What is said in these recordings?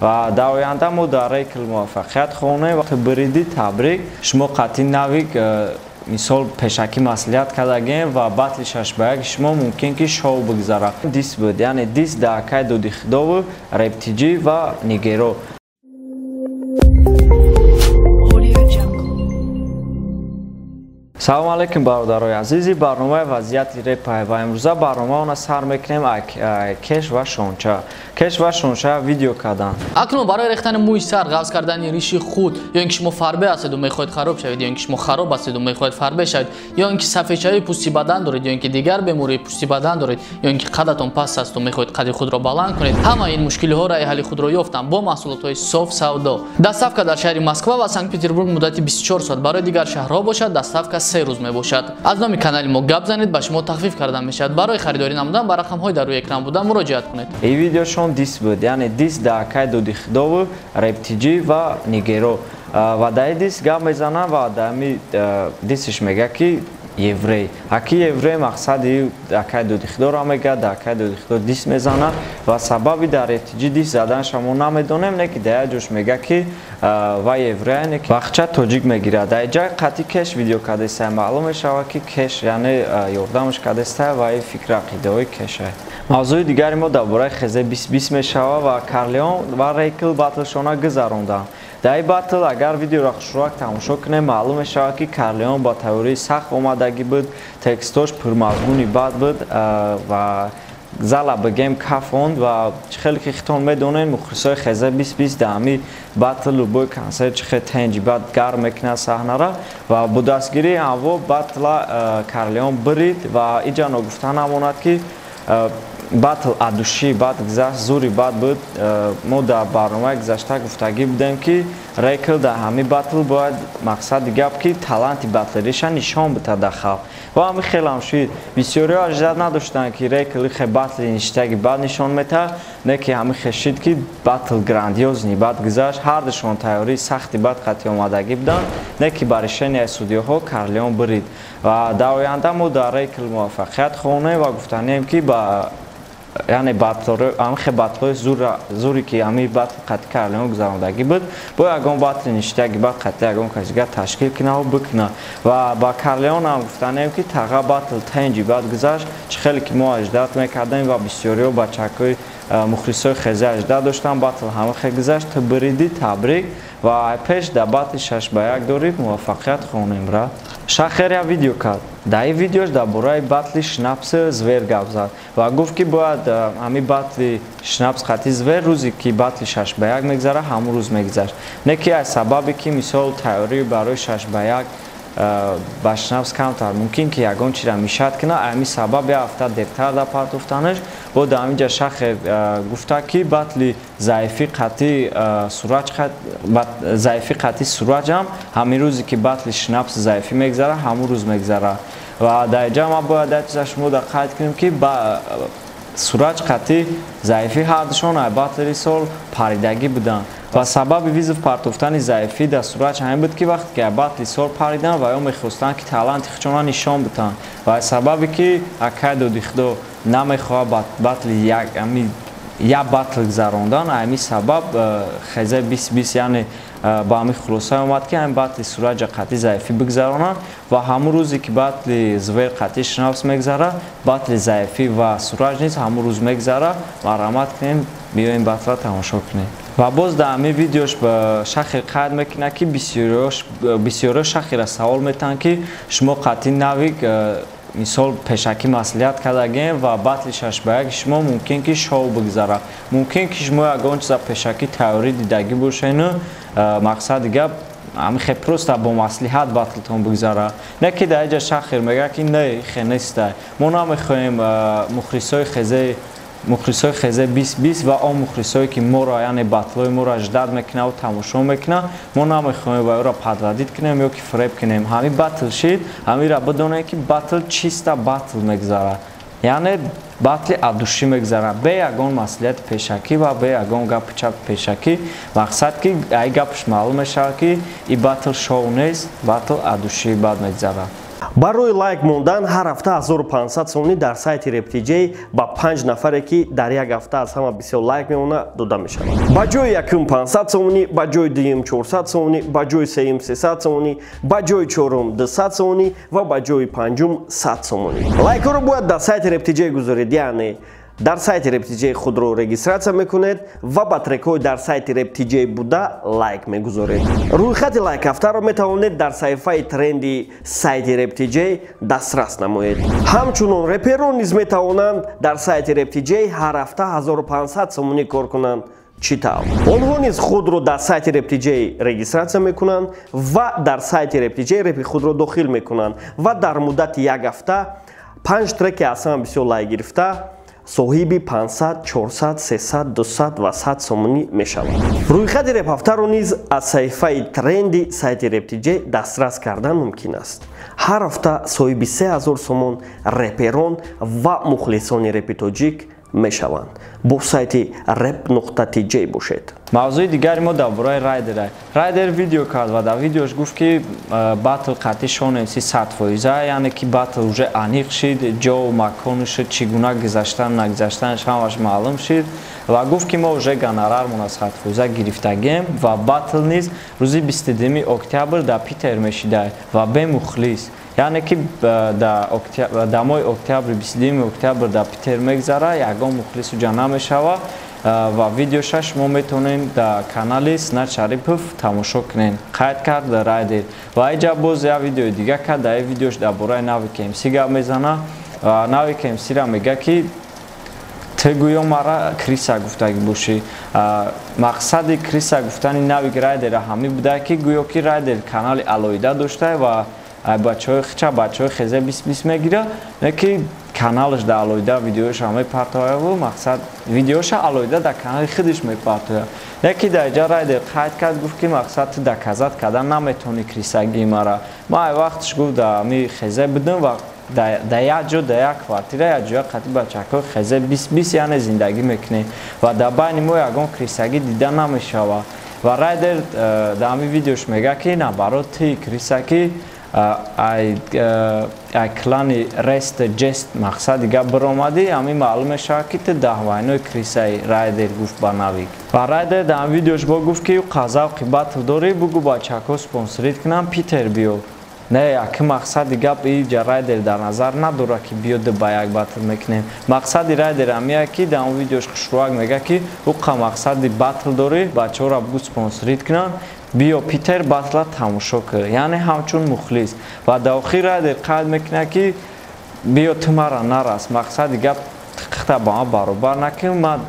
و در آینده ما در ریکل موفقیت خواهیم و بریدی تبریک شما قطعی نوی مثال پشکی مسئولیت کردگیم و بطل 6 به 1 شما ممکن که شو بگذاره دیس بود یعنی دیس در که دو دیخدا و ریپتیجی و نیگرو. سلام علیکم برادرای عزیزی. برنامه وضعیت رپ و امروزه برنامه اون سر میکنیم کش و شونچه. کش و شونچه ویدیو کردن. اکنون برای ریختن موی سر، قوس کردن ریش خود یا اینکه شما فربه هستید و میخواید خراب شوید یا اینکه شما خراب هستید و میخواید فربه شوید یا اینکه سفیدچه‌های پوستی بدن دارید یا اینکه دیگر بیماری پوستی بدن دارید یا اینکه قدتون پست است و میخواید قد خود را بلند کنید، همه این مشکل ها را حل خود را یافتم با محصولات های صاف سودا. دستافکا در شهر مسکو و سنت پترزبورگ مدت 24 ساعت، برای دیگر شهرها باشد دستافکا 3 روز می باشد. از نام کانال ما گپ زنید، به شما تخفیف کرده میشد. برای خریداری نمودن به رقم های در روی اکران بوده مراجعه کنید. این ویدیو شون دیس بود یعنی دیس در که دو دیخدا و ریپتیجی و نیگرو و در دیس گپ میزنن و در می دیسش میگه که یوری اکی یوری مقصد دکای دو دیخدا را میگه دکای دو دیخدا دیس میزنه و سببی در ریپتیجی دیس زدن شما نمیدونیم نه که در جوش میگه که و یوری نه که وقتچه توجیک میگیره. در جای قطعی کش ویدیو کردسته معلوم میشه که کش یعنی یاردمش کردسته و این فکر عقیده های کشه. موضوع دیگری ما درباره خزه 2020 میشه و کارلیون و ریکل باتلشون گذروندن. در این باتل اگر ویدیو را خوشرک تماشا کنیم معلوم میشه که کارلیون با تئوری سخت اومدگی بود، تکستش پرمضمونی بد بود و زلا به گیم کافوند و خیلی که خیتون میدونین مخلصای خزه 2020 دامی باتل و بوی کنسر چه تنجی بعد گرم میکنه صحنه را و با دستگیری هوا باتل کارلیون برید و اینجا نگفتن هموند که باتل ادوشی بعد گذشت زوری بعد بود. ما در برنامه گذشته گفتگی بودیم که ریکل در همین باتل باید مقصد گپ که تالنتی باتلریش نشان بده داخل و همین خیلی هم شد. بسیاری اجازه نداشتن که ریکل خیلی باتل نشتگی بعد نشان میده نه که همین خشید که باتل گراندیوز نی بعد گذشت هر دشون تئوری سختی بعد قطعی اومدگی بودن نه که برشین استودیوها کارلیون برید و در آینده ما در ریکل موفقیت خواهیم و گفتنیم که با یعنی باتل هم خیلی باتل زوری که همی باتل قطع کارلیون گذراندگی بود با یکم باتل نشتگی بعد قطعی یکم کسیگر تشکیل کنه و بکنه و با کارلیون هم گفتنیم که تقریبا باتل تنجی بعد گذشت چه خیلی که ما اجداد میکردیم و بسیاری و بچه‌های مخلصای خزه اجداد داشتن باتل همه خیلی گذشت بریدی تبریک و پیش در باتل 6 به 1 دارید موفقیت خواهیم را. شخیر یا ویدیو کرد. در این ویدیوش درباره باتل شناپس زویر گپ زد و گفت که باید همین باتل شناپس قطعی زویر روزی که باتل 6 به 1 میگذره همون روز میگذشت نه که از سببی که مثال تئوری برای 6 به 1 با شناپس کمتر ممکن که یگان چی را میشد کنه همین سبب یا هفته دیرتر در پارت افتانش با در اینجا شخیر گفته که باتل ضعیفی قطعی سوراج هم همین روزی که باتل شناپس ضعیفی میگذره همون روز میگذره و در اینجا ما باید شما دقت کنیم که با سوراج قطعی ضعیفی هردشون باتل سال پریدگی بودن و سبب ویزف پارتوفتن ضعیفی در سوراج همین بود که وقتی که باتل سال پریدن و یا میخواستن که تالنت خودشون نشان بدن و سببی که اکید و دیخدو نمیخواد باتل یک باتل گذراندن همین سبب خزه 2020 یعنی با همین خلاصه اومد که همین باتل سوراج قطعی ضعیفی بگذرانن و همون روزی که باتل زویر قطعی شناپس میگذره باتل ضعیفی و سوراج نیست همون روز میگذره مرحمت کنیم بیاین باتل را تماشا کنیم. و باز در همین ویدیوش به شخیر قید میکنه که بسیاری شخیر سوال میتن که شما قطعی نوی مثال پشکی مسئولیت کردگیم و باتل 6 به 1 شما ممکن که شو بگذاره ممکن که شما یکان چیز پشکی تئوری دیدگی باشین مقصد دیگه همین خیلی پروست با مصلحت باتلتون بگذاره نه که در اینجا شخیر میگه که نه خیلی نیسته ما نمیخوایم مخلصای خزه 2020 و آن مخلصایی که ما را یعنی باتلای ما را اجداد میکنه و تماشا میکنه ما نمیخوایم و او را پدردید کنیم یا که فریب کنیم همین باتل شید همین را بدونه که باتل چیست باتل میگذاره یعنی باتل ادوشی میگذاره به یگان مسئولیت پیشکی و به یگان گپ چپ پیشکی مقصد که ای گپش معلوم میشه که این باتل شو نیست باتل ادوشی بعد میگذاره барои лайк мондан ҳар ҳафта 1500 сомонӣ дар сайти RepTJ ба 5 нафаре ки дар як ҳафта аз ҳама бисёр лайк меона дода мешавад. Ба ҷои якум 500 сомонӣ, ба ҷои дуюм 400 сомонӣ, ба ҷои сеюм 300 сомонӣ, ба ҷои чорум 200 сомонӣ ва ба ҷои панҷум 100 сомонӣ. Лайкҳоро бояд дар сайти RepTJ гузоред, яъне дар сайти RepTJ худро регистратсия мекунед ва ба трекҳои дар сайти RepTJ буда лайк мегузоред. Рӯйхати лайк ҳафтаро метавонед дар саҳифаи тренди сайти RepTJ дастрас намоед. Ҳамчунон реперон низ метавонанд дар сайти RepTJ ҳар ҳафта 1500 сомонӣ кор кунанд. Чӣ тавр? Онҳо низ худро дар сайти RepTJ регистратсия мекунанд ва дар сайти RepTJ репи худро дохил мекунанд ва дар муддати як ҳафта 5 треки аз ҳама бисёр лайк гирифта соҳиби 500, 400, 300, 200 ва 100 сомонӣ мешавад. Рӯйхати реп ҳафтаро низ аз саҳифаи тренди сайти RepTJ дастрас кардан мумкин аст. ҳар ҳафта соҳиби 3000 сомон реперон ва мухлисони репи тоҷик мешаванд. бо сайти rep.tj бошед. мавзӯи дигари мо дар бораи райдер. Райдер видео кард ва дар видеош гуфт ки батл қатъи Шон МС 100%, яъне ки батл уже аниқ шид, ҷо маконаш чӣ гуна гузаштан нагузаштанаш ҳамаш маълум шид ва гуфт ки мо уже гонорармон аз 100% гирифтагем ва батл низ рӯзи 22 октябр дар Питер мешида ва бе мухлис. яъне ки дар моҳи октябри 22 октябр дар Питер мегзара, ягон мухлис уҷа намешава ва видеоша шумо метавонед дар канали Снат Шарипов тамошо кунед. Қайд кард райдер ва иҷа боз як видеои дига кард. дар видеош дар бораи нави KMC гап мезана ва нави KMC-ра мега ки ты гӯё мара Криса гуфтагӣ бошӣ. мақсади Криса гуфтани нави райдера ҳамин буда ки гӯё ки райдер канали алоҳида дошта ва бачаҳои хезе 20 мегира, не ки каналаш дар алоҳида видеоша мепартояд, мақсад видеоша алоҳида дар канали худаш мепартояд. Не ки дар иҷа райдер қайд кард, гуфт ки мақсад ту доказат кардан наметавонӣ Крисагии мара. ма ай вақтш гуфт дар ҳамин хезе будам ва дар як ҷо дар як квартира як ҷоя қатъи бачакҳои хезе 20 яъне зиндагӣ мекунем ва дар байни мо ягон Крисагӣ дида намешавад. ва райдер дар ҳамин видеош мега ки наоборот ти Крисагӣ ай клани рест ҷест мақсади гап баромадӣ, ҳамин маълум мешавад ки ту даҳвайнои Крисаи райдер гуфт ба навик. ва райдер дар ҳамин видеош бо гуфт ки қазавқи батл дорӣ, бугӯ бачакҳо спонсорит кунанд, Питер биё. Не якӣ мақсади гап иҷа райдер дар назар надорад ки биёд ба як батл мекунем. мақсади райдер ҳамия ки дар он видеош хушрӯак мега ки уқа мақсади батл дорӣ, бачаҳоро бугӯ спонсорит кунанд, биё Питер батла тамошо кар, яъне ҳамчун мухлис. ва дар охир райдер қайд мекунад ки биё ту мара нарас, мақсади гап қиқта ба ман баробар накун, ман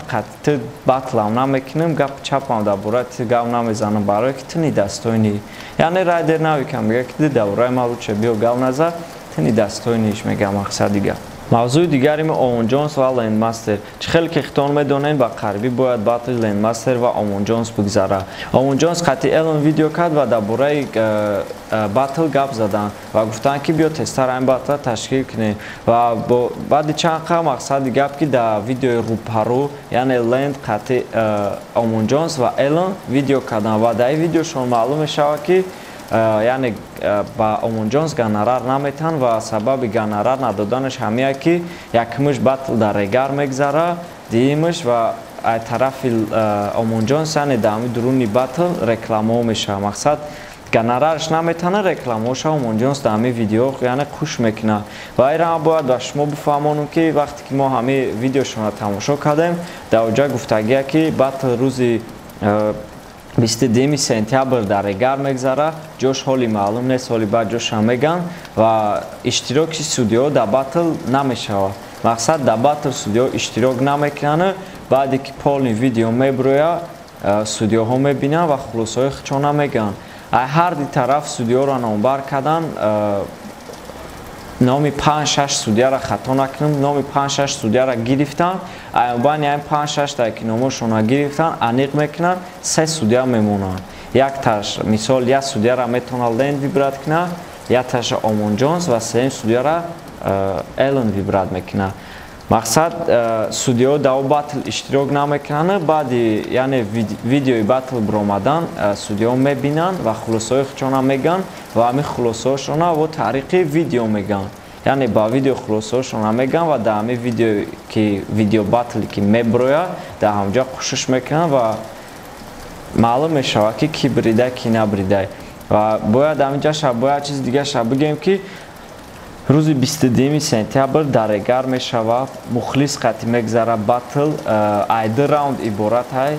ту батлам намекунам, гап чапам дар бораи ту гап намезанам, барое ки ту недостойнӣ. яъне райдер навикам мега ки ту дар бораи ман лучше биё гап назан, ту недостойниш мега мақсади гап. мавзӯи дигари мо Омон Ҷонс ва Лендмастер. Чӣ хеле ки хитон медонед ба қарибӣ бояд батли Лендмастер ва Омон Ҷонс бигзара. Омон Ҷонс қатъи элон видео кард ва дар бораи батл гап задан ва гуфтанд ки биё тезтар ин батла ташкил кунем ва баъди чанд қа мақсади гап ки дар видеои рӯпарӯ, яъне Ленд қатъи Омон Ҷонс ва элон видео кардан ва дар ин видеошон маълум мешавад ки яъне ба Омон Ҷонс гонорар наметан ва сабаби гонорар надоданаш ҳамия ки якумаш батл дар регар мегзара, дуюмаш ва ай тарафи Омон Ҷонс яъне дар ҳамин дуруни батл рекламаҳо мешавад. мақсад гонорараш наметана, рекламаҳоша Омон Ҷонс дар ҳамин видео яъне хуш мекунад. ва инро бояд ба шумо бифаҳмонам ки вақте ки мо ҳамин видеошонро тамошо кардем, дар оҷа гуфтагия ки батл рӯзи 22 сентябр дар регар мегзара, ҷош ҳоли маълум нест, ҳоли баъд ҷоша меган ва иштироки судиҳо дар батл намешавад. мақсад дар батл судиҳо иштирок намекунанд, баъде ки полни видео мебирояд, судиҳоҳо мебинанд ва хулосаҳои хучона мегӯянд. ҳар ди тараф судиҳоро номбар кардан, номи 5-6 судияро хато накунам, номи 5-6 судияро гирифтан, байни ин 5-6 та ки номошонро гирифтан аниқ мекунанд, 3 судия мемонанд. якташ мисол як судияро метавонад Ленд вибрат кунад, якташа Омон Ҷонс ва сеюм судияро элон вибрат мекунад. мақсад судиё дар батл иштирок намекунанд баъди яъне видеои батл биромадан судиё мебинанд ва хулосаҳояшона мегӯянд ва ҳамин хулосаҳошона во тариқи видео мегӯянд яъне ба видео хулосаҳошона мегӯянд ва дар ҳамин видео ки видео батле ки меброяд дар ҳамҷо қӯшиш мекунанд ва маълум мешавад ки кӣ бридай кӣ набридай ва бояд ҳаминҷа шаб бояд чизи дига шаб бигӯем ки рӯзи 22 сентябр дар Эгар мешавад мухлис қати мегзара батл айди раунд иборат ай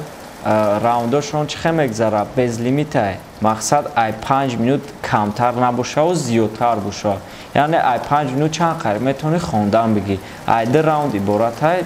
раундошон чӣ хел мегзара безлимит ай мақсад ай 5 минут камтар набошаву зиёдтар бошад яъне ай 5 минут чанд қариб метавонӣ хондан бигӣ айди раунд иборат ай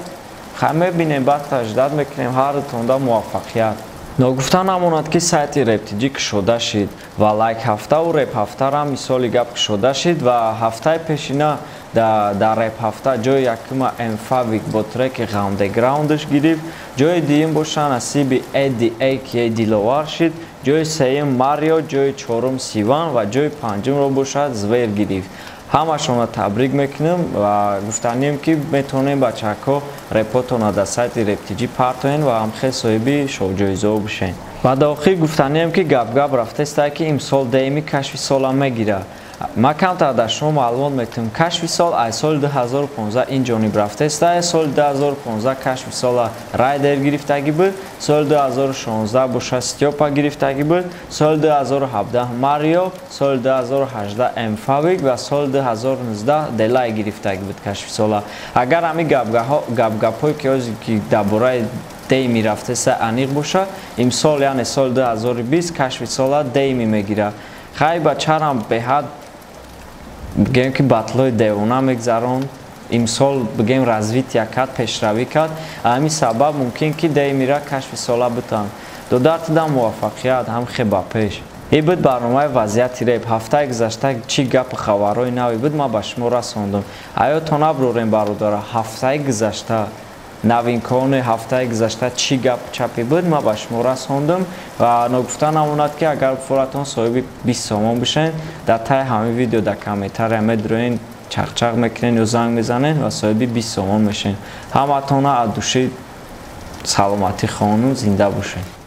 хай мебинем баъд аждад мекунем ҳардутонда муваффақият ногуфта намонад ки сайти RapTG кушода шид ва лайк ҳафтаву реп ҳафтара мисоли гап кушода шид ва ҳафтаи пешина дар реп ҳафта ҷои якума Mfavik бо треки Undergroundш гирифт ҷои дуюм боша насиби ADA ки диловар шид ҷои сеюм Марио ҷои чорум Сиван ва ҷои панҷумро бошад Звер гирифт ҳамашона табрик мекунем ва гуфтанем ки метавонем бачаҳако репотона дар сайти RapTG партоен ва ҳамхел соҳиби шовҷоизаҳо бошен ва дар охир гуфтанем ки гап рафтаистае ки имсол дейми кашфи сола мегирад ма камтар дар шумо маълумот метавонам кашфи сол ай соли 2015 ин ҷониб рафтаистае соли 2015 кашфи сола Райдер гирифтагӣ буд соли 2016 боша Стёпа гирифтагӣ буд соли 2017 Марио соли 2018 Mfavik ва соли 2019 Делай гирифтагӣ буд кашфи сола агар ҳамин гапҳое ки дар бораи дейми рафтаиста аниқ боша имсол яъне соли 2020 кашфи сола дейми мегирад хай бачарам беҳад бигем ки батлҳои девона мегзаронд имсол бигем развития кард пешравӣ кард ҳамин сабаб мумкин ки деймира кашфи сола бутанд додартидам муваффақият ҳам хеба пеш ин буд барномаи вазъияти реп ҳафтаи гузашта чӣ гапу хабарҳои наве буд ман ба шумо расондум аёто набурорем бародара ҳафтаи гузашта навинкони ҳафтаи гузашта чӣ гап чапи буд ман ба шумо расондум ва ногуфта намонад ки агар фуратон соҳиби 20 сомон бишен дар таи ҳамин видео дар комментария медуроен чақчақ мекунен ё занг мезанен ва соҳиби 20 сомон мешен ҳаматона аз души саломатӣ хоҳонам зинда бошед